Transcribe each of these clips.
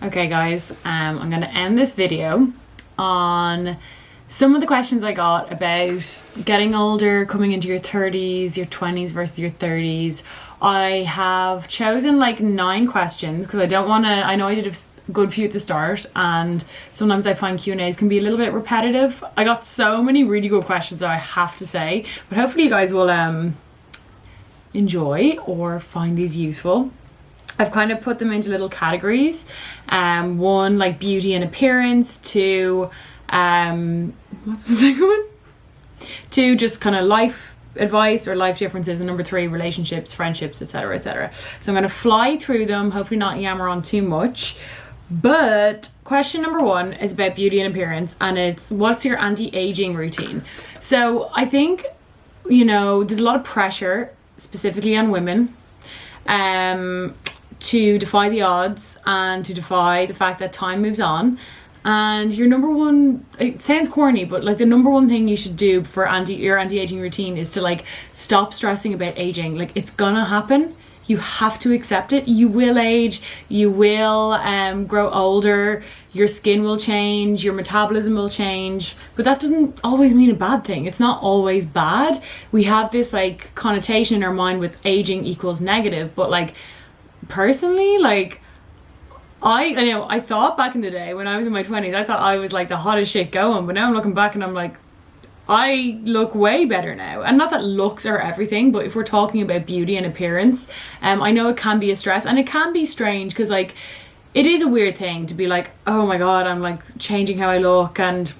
Okay guys, I'm going to end this video on some of the questions I got about getting older, coming into your 30s, your 20s versus your 30s. I have chosen like 9 questions because I don't want to, I know I did a good few at the start and sometimes I find Q&As can be a little bit repetitive. I got so many really good questions that I have to say, but hopefully you guys will enjoy or find these useful. I've kind of put them into little categories. One, like beauty and appearance. 2, what's the second one? 2, just kind of life advice or life differences. And number 3, relationships, friendships, etc., etc. So I'm going to fly through them, hopefully not yammer on too much. But question number 1 is about beauty and appearance, and it's what's your anti-aging routine? So I think, you know, there's a lot of pressure, specifically on women, to defy the odds and to defy the fact that time moves on. And your number one, it sounds corny, but like the number one thing you should do for your anti-aging routine is to like stop stressing about aging. Like, it's gonna happen. You have to accept it. You will age, you will grow older, your skin will change, your metabolism will change, but that doesn't always mean a bad thing. It's not always bad. We have this like connotation in our mind with aging equals negative, but like personally, like I know I thought back in the day when I was in my 20s, I thought I was like the hottest shit going, but now I'm looking back and I'm like, I look way better now. And not that looks are everything, but if we're talking about beauty and appearance, I know it can be a stress and it can be strange because like it is a weird thing to be like, oh my god, I'm like changing how I look, and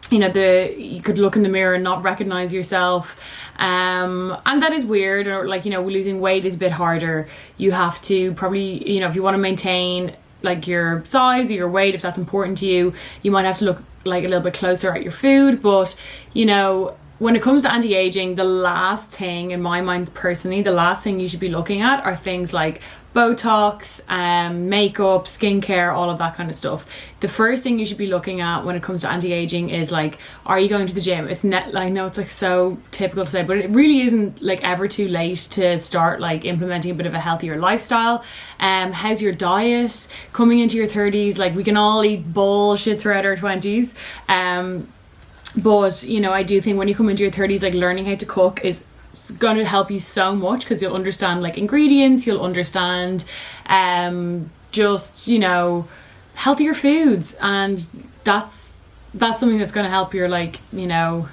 you know, you could look in the mirror and not recognize yourself, and that is weird. Or like, you know, losing weight is a bit harder. You have to probably, you know, if you want to maintain like your size or your weight, if that's important to you, you might have to look like a little bit closer at your food. But you know, when it comes to anti-aging, the last thing, in my mind personally, the last thing you should be looking at are things like Botox, makeup, skincare, all of that kind of stuff. The first thing you should be looking at when it comes to anti-aging is like, are you going to the gym? I know it's like so typical to say, but it really isn't like ever too late to start like implementing a bit of a healthier lifestyle. How's your diet? Coming into your 30s, like we can all eat bullshit throughout our 20s. But you know, I do think when you come into your 30s, like learning how to cook is going to help you so much because you'll understand like ingredients, you'll understand just, you know, healthier foods, and that's something that's going to help your, like, you know,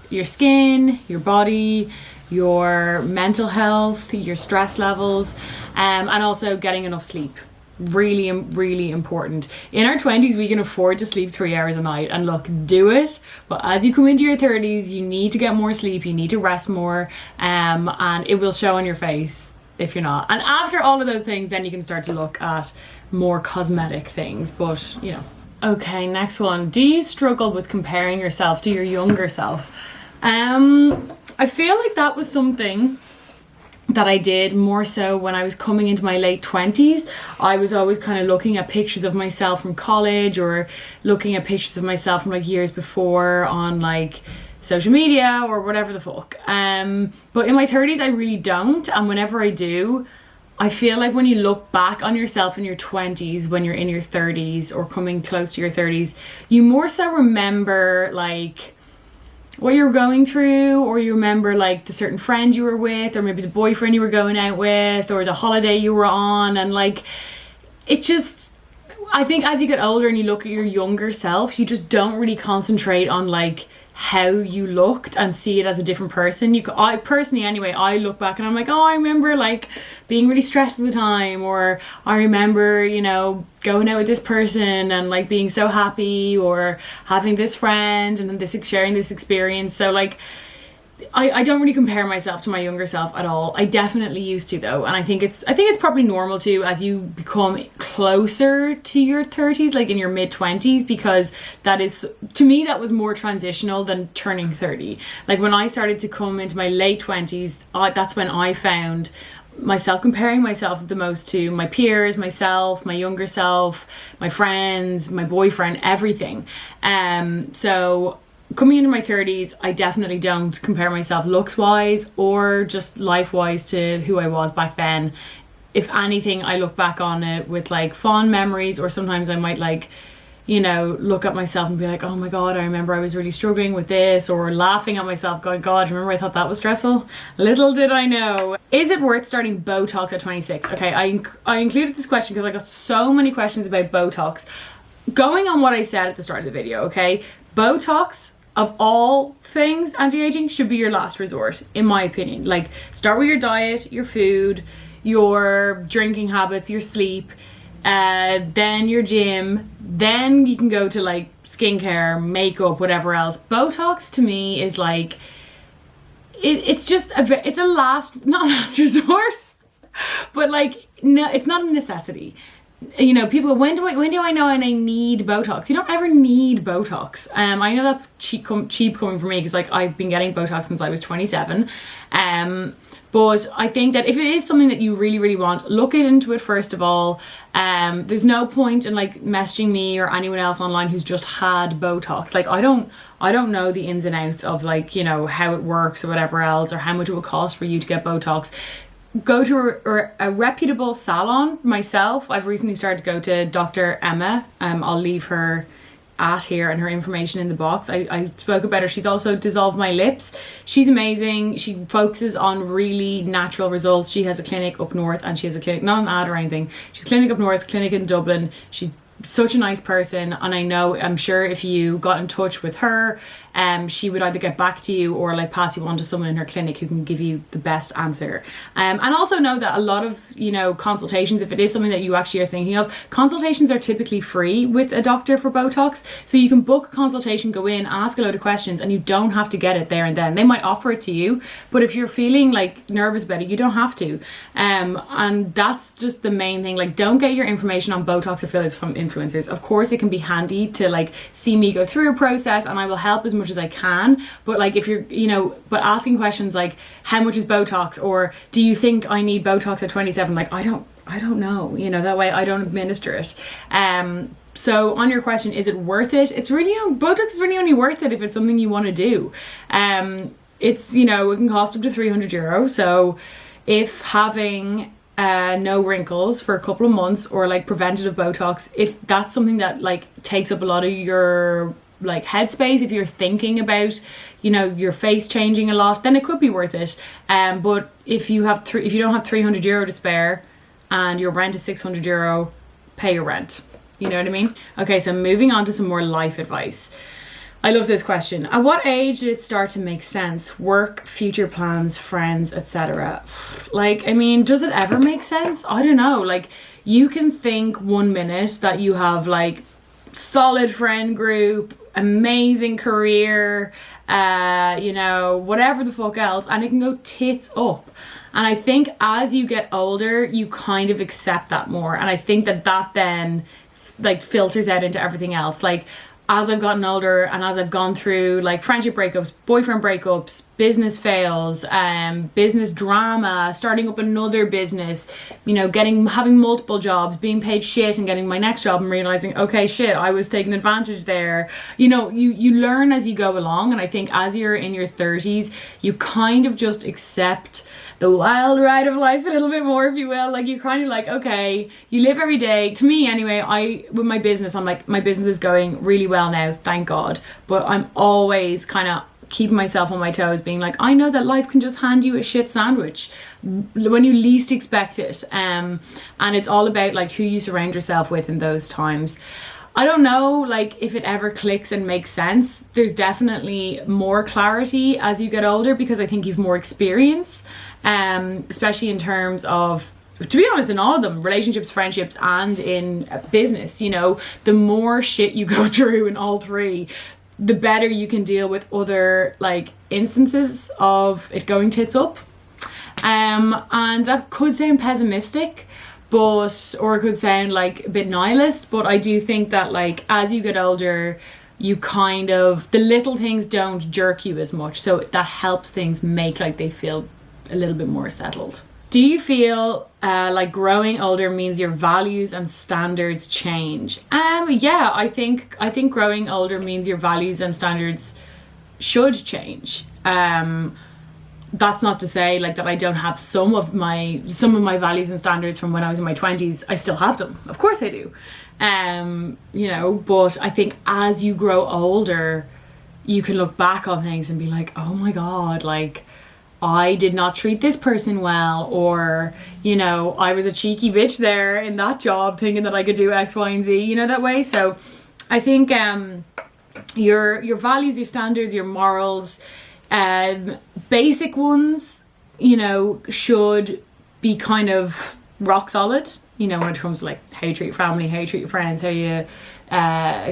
your skin, your body, your mental health, your stress levels, and also getting enough sleep. Really, really important. In our 20s, we can afford to sleep 3 hours a night, and look, do it. But as you come into your 30s, you need to get more sleep, you need to rest more, and it will show on your face if you're not. And after all of those things, then you can start to look at more cosmetic things, but you know. Okay, next one. Do you struggle with comparing yourself to your younger self? I feel like that was something that I did more so when I was coming into my late 20s. I was always kind of looking at pictures of myself from college, or looking at pictures of myself from like years before on like social media or whatever the fuck. But in my 30s, I really don't. And whenever I do, I feel like when you look back on yourself in your 20s, when you're in your 30s or coming close to your 30s, you more so remember like what you were going through, or you remember like the certain friend you were with, or maybe the boyfriend you were going out with, or the holiday you were on. And like, it just, I think as you get older and you look at your younger self, you just don't really concentrate on like how you looked and see it as a different person. I personally anyway, I look back and I'm like, oh, I remember like being really stressed at the time, or I remember, you know, going out with this person and like being so happy, or having this friend and then sharing this experience. So like I don't really compare myself to my younger self at all. I definitely used to though, and I think it's probably normal too as you become closer to your 30s, like in your mid 20s, because that is, to me, that was more transitional than turning 30. Like when I started to come into my late 20s, that's when I found myself comparing myself the most to my peers, myself, my younger self, my friends, my boyfriend, everything. So coming into my 30s, I definitely don't compare myself looks wise or just life wise to who I was back then. if anything, I look back on it with like fond memories, or sometimes I might like, you know, look at myself and be like, oh my God, I remember I was really struggling with this, or laughing at myself going, God, remember I thought that was stressful? Little did I know. Is it worth starting Botox at 26? Okay, I included this question because I got so many questions about Botox. Going on what I said at the start of the video, okay, Botox, of all things anti-aging, should be your last resort, in my opinion. Like, start with your diet, your food, your drinking habits, your sleep, then your gym, then you can go to like skincare, makeup, whatever else. Botox to me is like, it's just it's a last, not last resort, but like, no, it's not a necessity. You know, people, when do I know and I need Botox? You don't ever need Botox. I know that's cheap coming from me, because like I've been getting Botox since I was 27. But I think that if it is something that you really, really want, look into it first of all. There's no point in like messaging me or anyone else online who's just had Botox. Like, I don't know the ins and outs of like, you know, how it works or whatever else, or how much it will cost for you to get Botox. Go to a reputable salon. Myself, I've recently started to go to Dr. Emma. I'll leave her at here and her information in the box. I spoke about her. She's also dissolved my lips. She's amazing. She focuses on really natural results. She has a clinic up north, and she has a clinic, not an ad or anything. She's clinic up north, clinic in Dublin. She's such a nice person, and I'm sure if you got in touch with her, she would either get back to you or like pass you on to someone in her clinic who can give you the best answer. And also know that a lot of, you know, consultations, if it is something that you actually are thinking of, consultations are typically free with a doctor for Botox. So you can book a consultation, go in, ask a load of questions, and you don't have to get it there and then. They might offer it to you, but if you're feeling like nervous about it, you don't have to. And that's just the main thing. Like, don't get your information on Botox or fillers from influencers. Of course, it can be handy to like see me go through a process, and I will help as much as I can, but like, if you're, you know, but asking questions like, how much is Botox, or do you think I need Botox at 27? Like, I don't know, you know, that way I don't administer it. So on your question, is it worth it? It's really, Botox is really only worth it if it's something you want to do. It's, you know, it can cost up to €300. So if having no wrinkles for a couple of months, or like preventative Botox, if that's something that like takes up a lot of your like headspace, if you're thinking about, you know, your face changing a lot, then it could be worth it. But if you have if you don't have €300 to spare and your rent is €600, pay your rent. You know what I mean? Okay, so moving on to some more life advice. I love this question. At what age did it start to make sense? Work, future plans, friends, etc. Like, I mean, does it ever make sense? I don't know. Like, you can think 1 minute that you have like solid friend group, amazing career, you know, whatever the fuck else, and it can go tits up. And I think as you get older, you kind of accept that more, and I think that then like filters out into everything else. Like, as I've gotten older and as I've gone through like friendship breakups, boyfriend breakups, business fails, business drama, starting up another business, you know, having multiple jobs, being paid shit, and getting my next job and realizing, okay, shit, I was taking advantage there. You know, you learn as you go along. And I think as you're in your 30s, you kind of just accept the wild ride of life a little bit more, if you will. Like, you kind of like, okay, you live every day. To me anyway, with my business, I'm like, my business is going really well now, thank God. But I'm always kind of keeping myself on my toes, being like, I know that life can just hand you a shit sandwich when you least expect it. And it's all about like who you surround yourself with in those times. I don't know, like, if it ever clicks and makes sense. There's definitely more clarity as you get older, because I think you've more experience, especially in terms of, to be honest, in all of them, relationships, friendships, and in business. You know, the more shit you go through in all three, the better you can deal with other like instances of it going tits up. And that could sound pessimistic, or it could sound like a bit nihilist, but I do think that like as you get older, you kind of, the little things don't jerk you as much, so that helps things make like they feel a little bit more settled. Do you feel like growing older means your values and standards change? Yeah, I think growing older means your values and standards should change. that's not to say like that I don't have some of my values and standards from when I was in my 20s. I still have them, of course I do. You know, but I think as you grow older, you can look back on things and be like, oh my god, like I did not treat this person well, or, you know, I was a cheeky bitch there in that job thinking that I could do X, Y, and Z, you know, that way. So I think your values, your standards, your morals, basic ones, you know, should be kind of rock solid, you know, when it comes to like how you treat your family, how you treat your friends, how you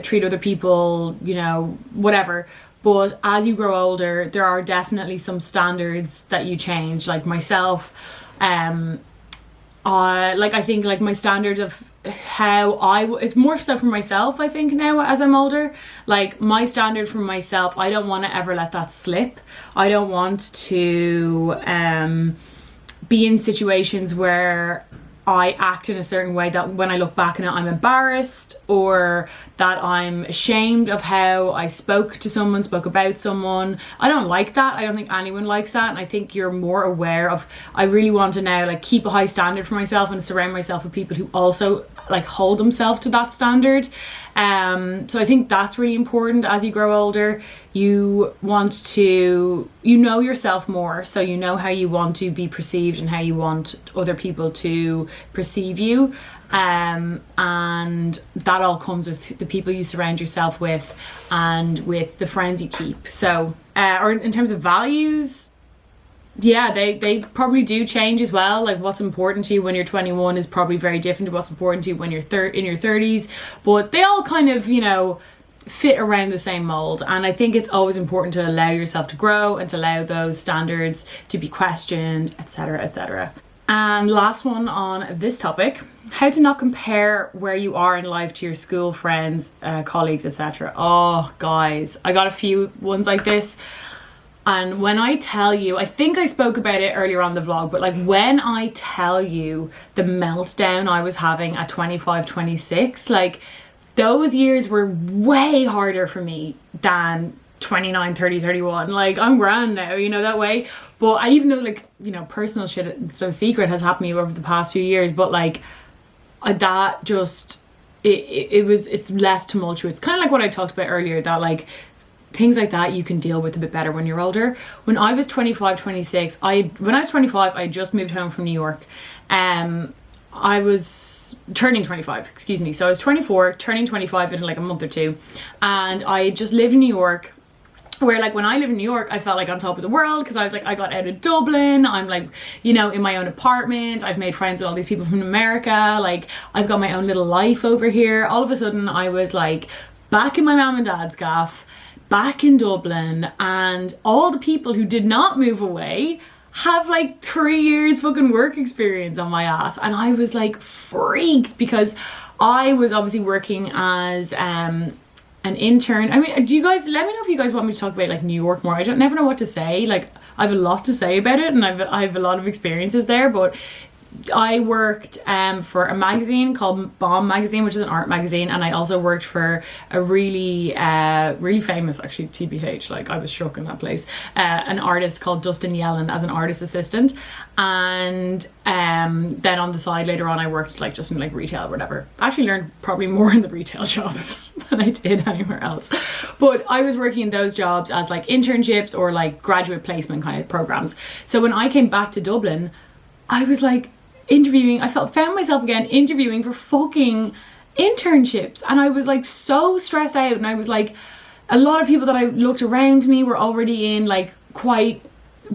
treat other people, you know, whatever. But as you grow older, there are definitely some standards that you change. Like myself, I think like my standards of how it's more so for myself, I think, now as I'm older. Like my standard for myself, I don't want to ever let that slip. I don't want to be in situations where I act in a certain way that when I look back on it, I'm embarrassed, or that I'm ashamed of how I spoke about someone. I don't like that. I don't think anyone likes that. And I think you're more aware of, I really want to now like keep a high standard for myself and surround myself with people who also like hold themselves to that standard. So I think that's really important as you grow older. You want to, you know yourself more, so you know how you want to be perceived and how you want other people to perceive you. And that all comes with the people you surround yourself with and with the friends you keep. So, or in terms of values, yeah, they probably do change as well. Like what's important to you when you're 21 is probably very different to what's important to you when you're in your 30s. But they all kind of, you know, fit around the same mold. And I think it's always important to allow yourself to grow and to allow those standards to be questioned, etc., etc. And last one on this topic, how to not compare where you are in life to your school friends, colleagues, etc. Oh, guys, I got a few ones like this. And when I tell you, I think I spoke about it earlier on the vlog, but like when I tell you the meltdown I was having at 25, 26, like those years were way harder for me than 29, 30, 31. Like I'm grand now, you know, that way. But I, even though like, you know, personal shit, so secret has happened to me over the past few years, but like that just, it's less tumultuous. Kind of like what I talked about earlier, that like, things like that you can deal with a bit better when you're older. When I was 25, 26, when I was 25, I just moved home from New York. I was turning 25, excuse me. So I was 24, turning 25 in like a month or two. And I just lived in New York, where like when I live in New York, I felt like on top of the world, because I was like, I got out of Dublin, I'm like, you know, in my own apartment, I've made friends with all these people from America, like I've got my own little life over here. All of a sudden I was like back in my mum and dad's gaff, back in Dublin, and all the people who did not move away have like 3 years fucking work experience on my ass. And I was like freaked, because I was obviously working as an intern. I mean, do you guys, let me know if you guys want me to talk about like New York more. I don't never know what to say. Like I have a lot to say about it, and I have a lot of experiences there, but I worked for a magazine called Bomb Magazine, which is an art magazine, and I also worked for a really famous, actually, TBH, like I was shook in that place, an artist called Dustin Yellen as an artist assistant. And then on the side later on I worked like just in like retail or whatever. I actually learned probably more in the retail jobs than I did anywhere else, but I was working in those jobs as like internships or like graduate placement kind of programs. So when I came back to Dublin, I was like interviewing, found myself again interviewing for fucking internships, and I was like so stressed out. And I was like, a lot of people that I looked around me were already in like quite,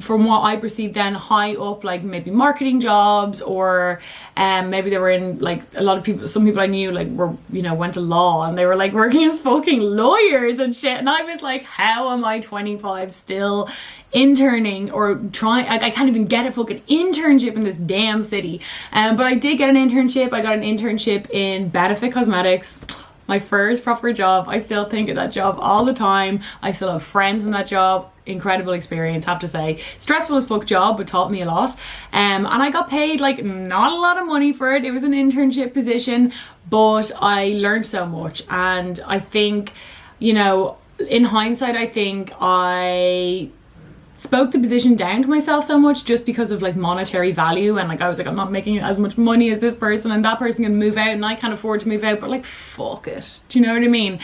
from what I perceived then, high up, like maybe marketing jobs, or maybe they were in like, a lot of people, some people I knew like were, you know, went to law, and they were like working as fucking lawyers and shit. And I was like, how am I 25 still interning or trying? Like I can't even get a fucking internship in this damn city. But I did get an internship. I got an internship in Benefit Cosmetics. My first proper job. I still think of that job all the time. I still have friends from that job. Incredible experience, have to say. Stressful as fuck job, but taught me a lot. And I got paid like not a lot of money for it. It was an internship position, but I learned so much. And I think, you know, in hindsight, I think I spoke the position down to myself so much just because of like monetary value, and like I was like, I'm not making as much money as this person, and that person can move out and I can't afford to move out, but like fuck it, do you know what I mean?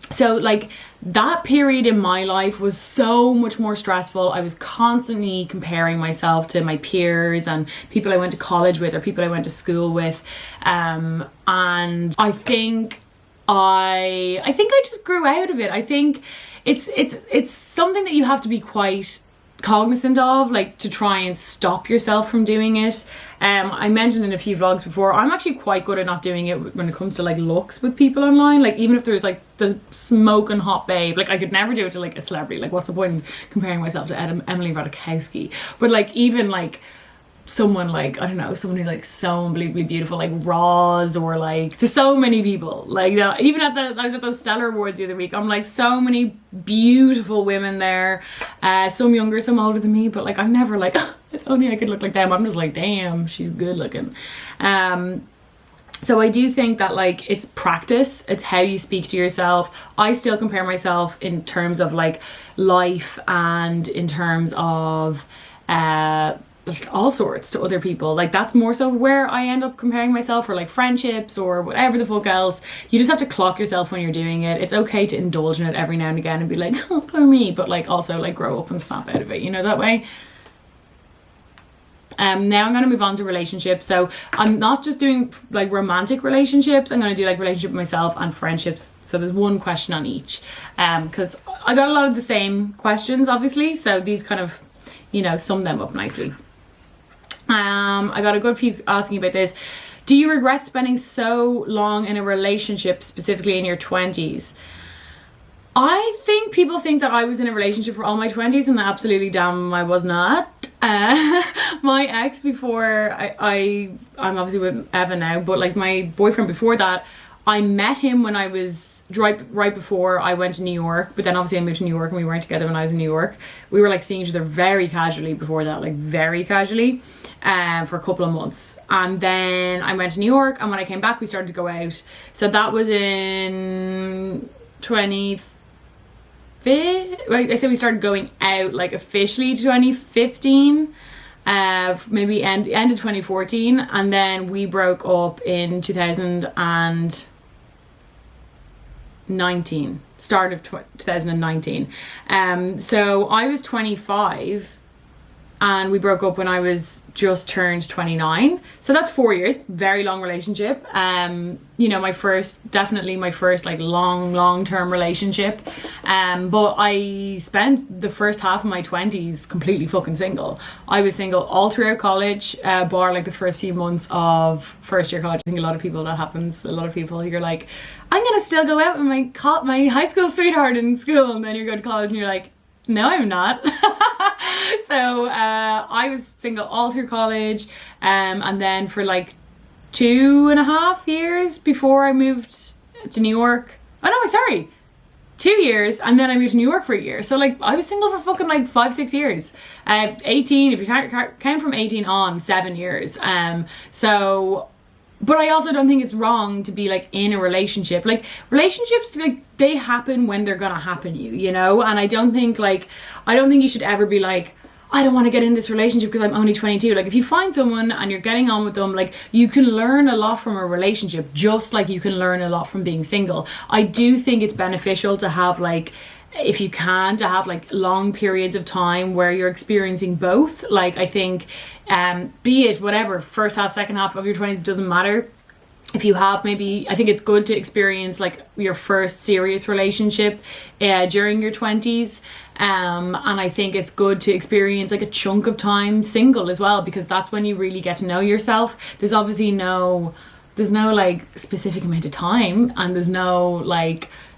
So like that period in my life was so much more stressful. I was constantly comparing myself to my peers and people I went to college with or people I went to school with, and I think I just grew out of it. I think it's something that you have to be quite cognizant of, like to try and stop yourself from doing it. I mentioned in a few vlogs before, I'm actually quite good at not doing it when it comes to like looks with people online. Like even if there's like the smoking hot babe, like I could never do it to like a celebrity. Like what's the point in comparing myself to Emily Ratajkowski? But like even like someone like, I don't know, someone who's like so unbelievably beautiful, like Roz, or like to so many people like that. Even I was at those Stellar Awards the other week, I'm like so many beautiful women there, some younger, some older than me, but like I'm never like, oh, if only I could look like them. I'm just like, damn, she's good looking. So I do think that like it's practice, it's how you speak to yourself. I still compare myself in terms of like life and in terms of all sorts to other people. Like that's more so where I end up comparing myself, or like friendships or whatever the fuck else. You just have to clock yourself when you're doing it. It's okay to indulge in it every now and again and be like, oh, poor me, but like also like grow up and snap out of it, you know, that way. Now I'm going to move on to relationships. So I'm not just doing like romantic relationships. I'm going to do like relationship with myself and friendships. So there's one question on each, because I got a lot of the same questions, obviously. So these kind of, you know, sum them up nicely. I got a good few asking about this. Do you regret spending so long in a relationship, specifically in your 20s? I think people think that I was in a relationship for all my 20s, and absolutely damn I was not. My ex before, I'm obviously with Evan now, but like my boyfriend before that, I met him when I was right before I went to New York, but then obviously I moved to New York and we weren't together when I was in New York. We were like seeing each other very casually before that, like very casually, for a couple of months. And then I went to New York, and when I came back we started to go out. So that was in 2015. I said we started going out like officially 2015. Maybe end of 2014, and then we broke up in 2019, start of 2019. So I was 25 and we broke up when I was just turned 29. So that's 4 years, very long relationship. You know, definitely my first like long-term relationship. But I spent the first half of my 20s completely fucking single. I was single all throughout college, bar like the first few months of first year college. I think a lot of people that happens. A lot of people, you're like, I'm gonna still go out with my high school sweetheart in school, and then you go to college and you're like, no, I'm not. So I was single all through college, and then for like 2.5 years before I moved to New York. Oh no, sorry, 2 years, and then I moved to New York for a year. So like I was single for fucking like 5-6 years. 18, if you count from 18 on, 7 years. So. But I also don't think it's wrong to be like in a relationship. Like relationships, like they happen when they're gonna happen, you know? And I don't think you should ever be like, I don't want to get in this relationship because I'm only 22. Like if you find someone and you're getting on with them, like you can learn a lot from a relationship, just like you can learn a lot from being single. I do think it's beneficial to have like, if you can, to have like long periods of time where you're experiencing both. Like I think be it whatever, first half, second half of your 20s, doesn't matter. If you have, maybe, I think it's good to experience like your first serious relationship during your 20s, and I think it's good to experience like a chunk of time single as well, because that's when you really get to know yourself. There's obviously no like specific amount of time, and there's no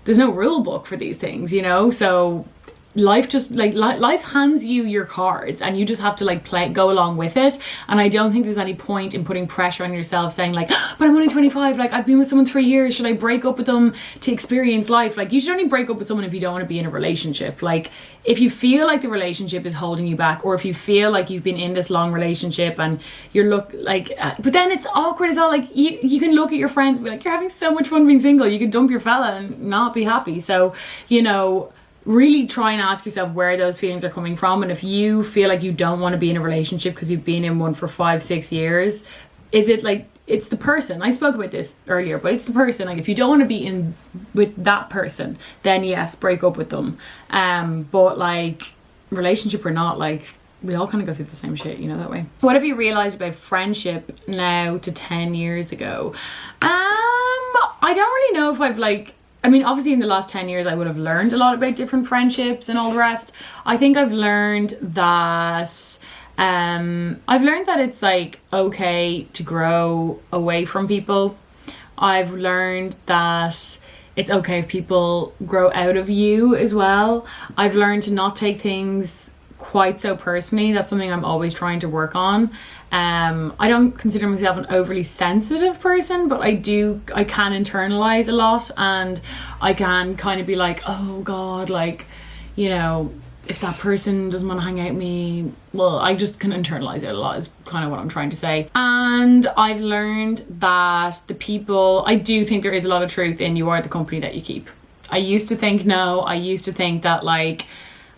rule book for these things, you know? So life just like life hands you your cards, and you just have to like go along with it. And I don't think there's any point in putting pressure on yourself saying like, but I'm only 25, like I've been with someone 3 years, should I break up with them to experience life? Like you should only break up with someone if you don't want to be in a relationship. Like if you feel like the relationship is holding you back, or if you feel like you've been in this long relationship and you're but then it's awkward as well. Like you can look at your friends and be like, you're having so much fun being single, you could dump your fella and not be happy. So, you know, really try and ask yourself where those feelings are coming from. And if you feel like you don't want to be in a relationship because you've been in one for 5-6 years, is it like, it's the person? I spoke about this earlier, but it's the person. Like, if you don't want to be in with that person, then yes, break up with them. But like, relationship or not, like, we all kind of go through the same shit, you know, that way. What have you realized about friendship now to 10 years ago? I don't really know if I've like, I mean, obviously in the last 10 years, I would have learned a lot about different friendships and all the rest. I think I've learned that, it's like okay to grow away from people. I've learned that it's okay if people grow out of you as well. I've learned to not take things quite so personally. That's something I'm always trying to work on. I don't consider myself an overly sensitive person, but I can internalize a lot, and I can kind of be like, oh God, like, you know, if that person doesn't want to hang out with me, well, I just can internalize it a lot is kind of what I'm trying to say. And I've learned that I do think there is a lot of truth in you are the company that you keep. I used to think that like,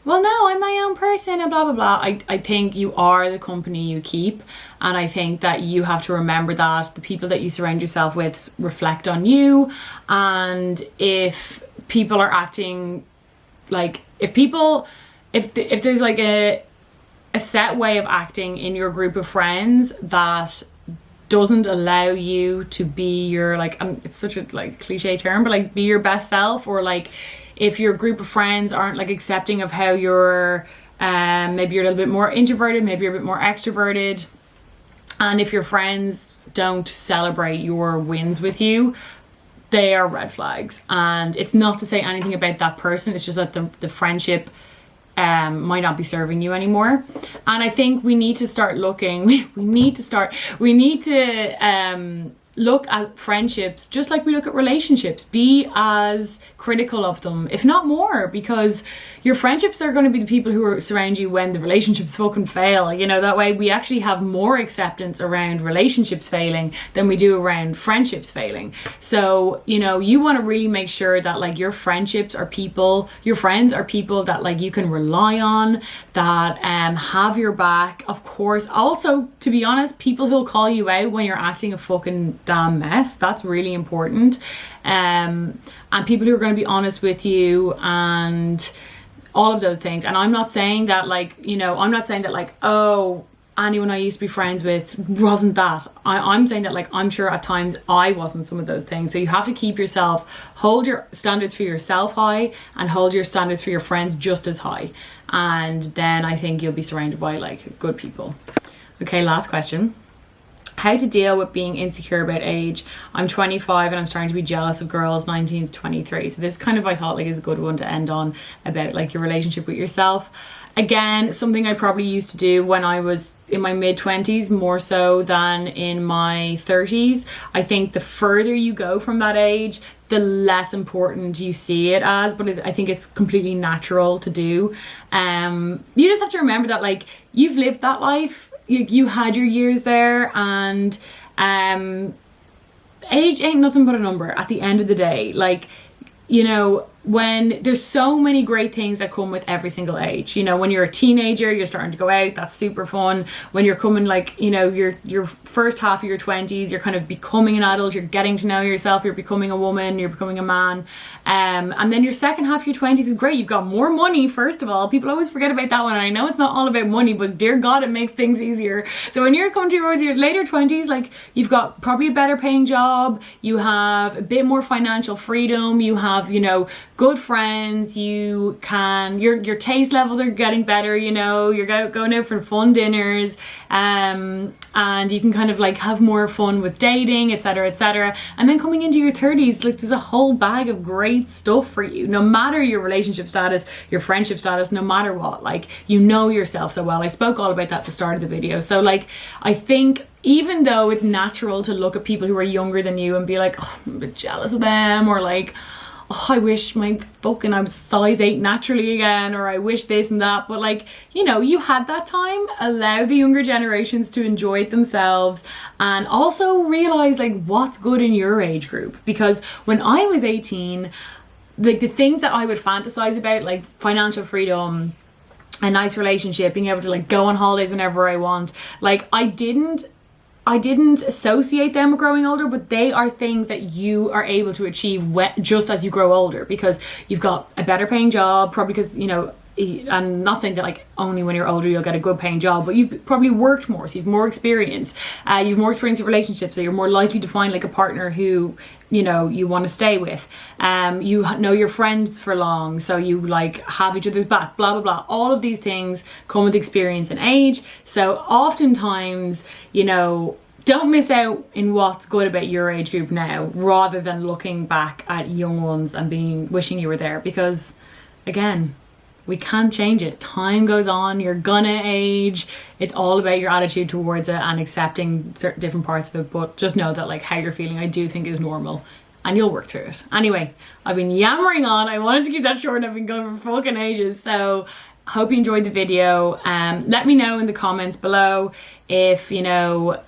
well, no, I'm my own person and blah, blah, blah. I think you are the company you keep. And I think that you have to remember that the people that you surround yourself with reflect on you. And if people are acting like, if there's like a set way of acting in your group of friends that doesn't allow you to be your, like, it's such a like cliche term, but like be your best self, or like, if your group of friends aren't like accepting of how you're, maybe you're a little bit more introverted, maybe you're a bit more extroverted, and if your friends don't celebrate your wins with you, they are red flags. And it's not to say anything about that person, it's just that the friendship might not be serving you anymore. And I think we need to start looking, we need to look at friendships just like we look at relationships. Be as critical of them, if not more, because your friendships are going to be the people who are surround you when the relationships fucking fail. You know, that way we actually have more acceptance around relationships failing than we do around friendships failing. So, you know, you want to really make sure that like your friends are people that like you can rely on, that have your back. Of course, also, to be honest, people who'll call you out when you're acting a fucking damn mess. That's really important. And people who are going to be honest with you and all of those things. And I'm not saying that like, you know, oh, anyone I used to be friends with wasn't that. I'm saying that like, I'm sure at times I wasn't some of those things. So you have to keep hold your standards for yourself high, and hold your standards for your friends just as high. And then I think you'll be surrounded by like good people. Okay, last question. How to deal with being insecure about age. I'm 25 and I'm starting to be jealous of girls 19 to 23. So this kind of, I thought like is a good one to end on, about like your relationship with yourself. Again, something I probably used to do when I was in my mid-20s more so than in my 30s. I think the further you go from that age, the less important you see it as, but I think it's completely natural to do. You just have to remember that like you've lived that life. You had your years there, and age ain't nothing but a number at the end of the day. Like, you know, when there's so many great things that come with every single age. You know, when you're a teenager, you're starting to go out, that's super fun. When you're coming like, you know, your first half of your 20s, you're kind of becoming an adult, you're getting to know yourself, you're becoming a woman, you're becoming a man. And then your second half of your 20s is great. You've got more money, first of all. People always forget about that one. I know it's not all about money, but dear God, it makes things easier. So when you're coming towards your later 20s, like you've got probably a better paying job, you have a bit more financial freedom, you have, you know, good friends, you can, your taste levels are getting better, you know, you're going out for fun dinners, and you can kind of like have more fun with dating, etc., etc. And then coming into your 30s, like there's a whole bag of great stuff for you, no matter your relationship status, your friendship status, no matter what. Like, you know yourself so well. I spoke all about that at the start of the video. So like, I think even though it's natural to look at people who are younger than you and be like, oh, I'm a bit jealous of them, or like, oh, I wish I was size 8 naturally again, or I wish this and that. But like, you know, you had that time. Allow the younger generations to enjoy it themselves, and also realize like what's good in your age group. Because when I was 18, like the things that I would fantasize about, like financial freedom, a nice relationship, being able to like go on holidays whenever I want, like I didn't associate them with growing older, but they are things that you are able to achieve just as you grow older, because you've got a better paying job, probably because, you know, I'm not saying that like only when you're older you'll get a good paying job, but you've probably worked more, so you've more experience, you've more experience in relationships, so you're more likely to find like a partner who, you know, you want to stay with. You know your friends for long, so you like have each other's back, blah blah blah. All of these things come with experience and age. So oftentimes, you know, don't miss out in what's good about your age group now, rather than looking back at young ones and wishing you were there, because again, we can't change it. Time goes on, you're gonna age. It's all about your attitude towards it and accepting certain different parts of it. But just know that like how you're feeling, I do think is normal, and you'll work through it. Anyway, I've been yammering on. I wanted to keep that short. I've been going for fucking ages. So hope you enjoyed the video. Let me know in the comments below if, you know,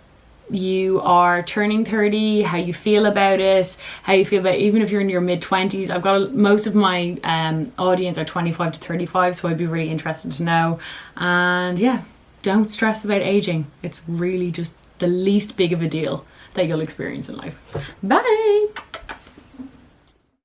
you are turning 30, how you feel about it, how you feel about even if you're in your mid-20s. I've got most of my audience are 25 to 35, so I'd be really interested to know. And yeah, don't stress about aging. It's really just the least big of a deal that you'll experience in life. Bye.